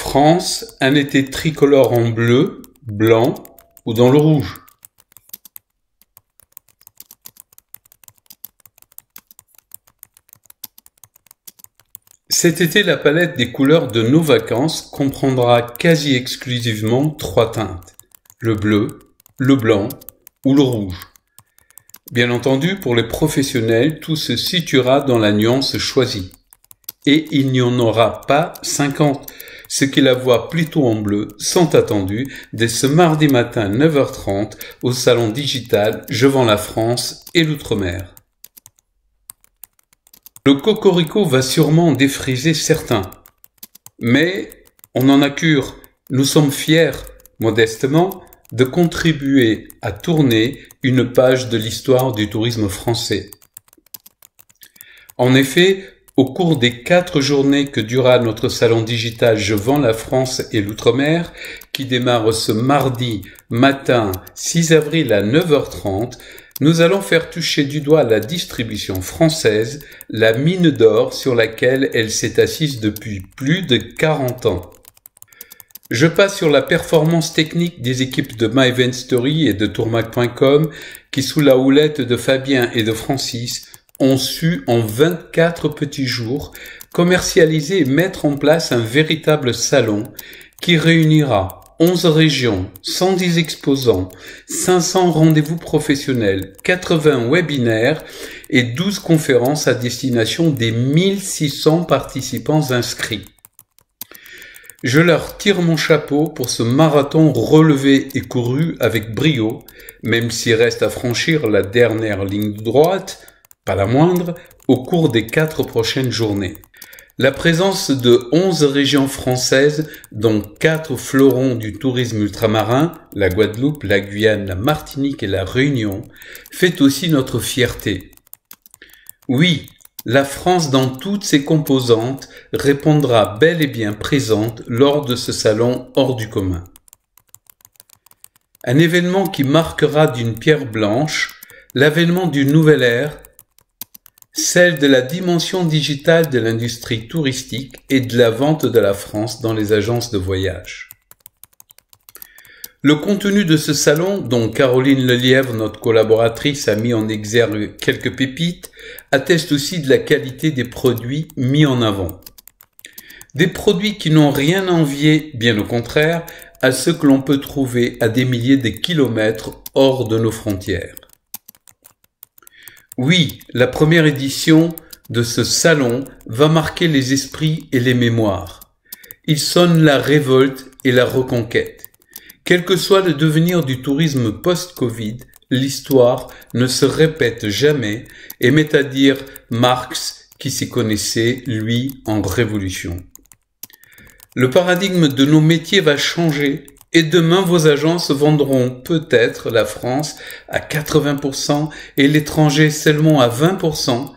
France, un été tricolore en bleu, blanc ou dans le rouge. Cet été, la palette des couleurs de nos vacances comprendra quasi exclusivement 3 teintes, le bleu, le blanc ou le rouge. Bien entendu, pour les professionnels, tout se situera dans la nuance choisie. Et il n'y en aura pas 50. Ceux qui la voient plutôt en bleu sont attendus dès ce mardi matin 9h30 au Salon Digital Je vends la France et l'Outre-mer. Le cocorico va sûrement défriser certains. Mais on en a cure. Nous sommes fiers, modestement, de contribuer à tourner une page de l'histoire du tourisme français. En effet, au cours des 4 journées que durera notre salon digital Je vends la France et l'Outre-mer, qui démarre ce mardi matin 6 avril à 9h30, nous allons faire toucher du doigt la distribution française, la mine d'or sur laquelle elle s'est assise depuis plus de 40 ans. Je passe sur la performance technique des équipes de My Event Story et de tourmac.com qui, sous la houlette de Fabien et de Francis, ont su en 24 petits jours commercialiser et mettre en place un véritable salon qui réunira 11 régions, 110 exposants, 500 rendez-vous professionnels, 80 webinaires et 12 conférences à destination des 1600 participants inscrits. Je leur tire mon chapeau pour ce marathon relevé et couru avec brio, même s'il reste à franchir la dernière ligne droite, pas la moindre, au cours des 4 prochaines journées. La présence de 11 régions françaises, dont 4 fleurons du tourisme ultramarin, la Guadeloupe, la Guyane, la Martinique et la Réunion, fait aussi notre fierté. Oui, la France dans toutes ses composantes répondra bel et bien présente lors de ce salon hors du commun. Un événement qui marquera d'une pierre blanche l'avènement d'une nouvelle ère, celle de la dimension digitale de l'industrie touristique et de la vente de la France dans les agences de voyage. Le contenu de ce salon, dont Caroline Lelièvre, notre collaboratrice, a mis en exergue quelques pépites, atteste aussi de la qualité des produits mis en avant. Des produits qui n'ont rien à envier, bien au contraire, à ceux que l'on peut trouver à des milliers de kilomètres hors de nos frontières. Oui, la première édition de ce salon va marquer les esprits et les mémoires. Il sonne la révolte et la reconquête. Quel que soit le devenir du tourisme post-Covid, l'histoire ne se répète jamais, et met à dire Marx qui s'y connaissait, lui, en révolution. Le paradigme de nos métiers va changer, et demain vos agences vendront peut-être la France à 80% et l'étranger seulement à 20%,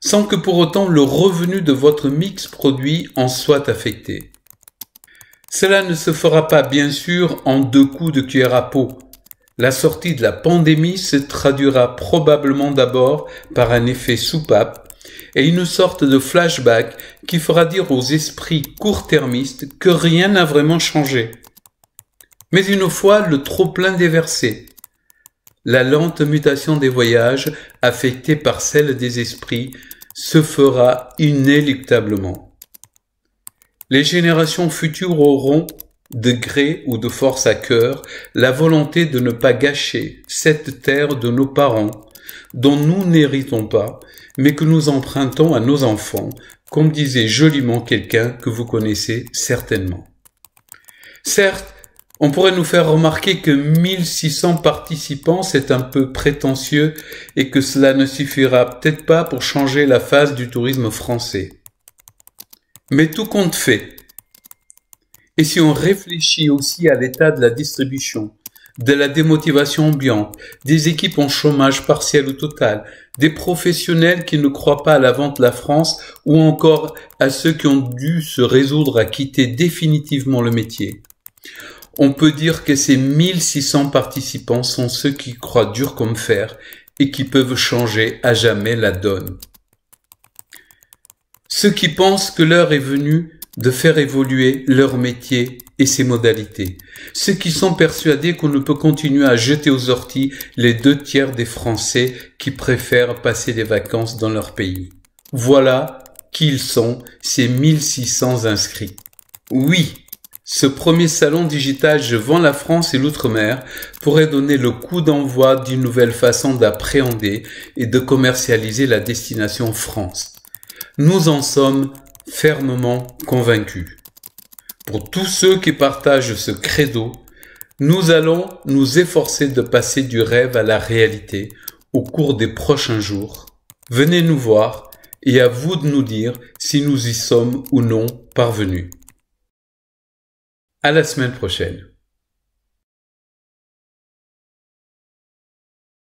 sans que pour autant le revenu de votre mix produit en soit affecté. Cela ne se fera pas bien sûr en 2 coups de cuillère à peau. La sortie de la pandémie se traduira probablement d'abord par un effet soupape et une sorte de flashback qui fera dire aux esprits court-termistes que rien n'a vraiment changé. Mais une fois le trop-plein déversé, la lente mutation des voyages, affectée par celle des esprits, se fera inéluctablement. Les générations futures auront, de gré ou de force à cœur, la volonté de ne pas gâcher cette terre de nos parents, dont nous n'héritons pas, mais que nous empruntons à nos enfants, comme disait joliment quelqu'un que vous connaissez certainement. Certes, on pourrait nous faire remarquer que 1600 participants, c'est un peu prétentieux et que cela ne suffira peut-être pas pour changer la face du tourisme français. Mais tout compte fait. Et si on réfléchit aussi à l'état de la distribution, de la démotivation ambiante, des équipes en chômage partiel ou total, des professionnels qui ne croient pas à la vente de la France ou encore à ceux qui ont dû se résoudre à quitter définitivement le métier, on peut dire que ces 1600 participants sont ceux qui croient dur comme fer et qui peuvent changer à jamais la donne. Ceux qui pensent que l'heure est venue de faire évoluer leur métier et ses modalités. Ceux qui sont persuadés qu'on ne peut continuer à jeter aux orties les 2/3 des Français qui préfèrent passer les vacances dans leur pays. Voilà qui ils sont, ces 1600 inscrits. Oui, ce premier salon digital Je vends la France et l'outre-mer pourrait donner le coup d'envoi d'une nouvelle façon d'appréhender et de commercialiser la destination France. Nous en sommes fermement convaincus. Pour tous ceux qui partagent ce credo, nous allons nous efforcer de passer du rêve à la réalité au cours des prochains jours. Venez nous voir et à vous de nous dire si nous y sommes ou non parvenus. À la semaine prochaine.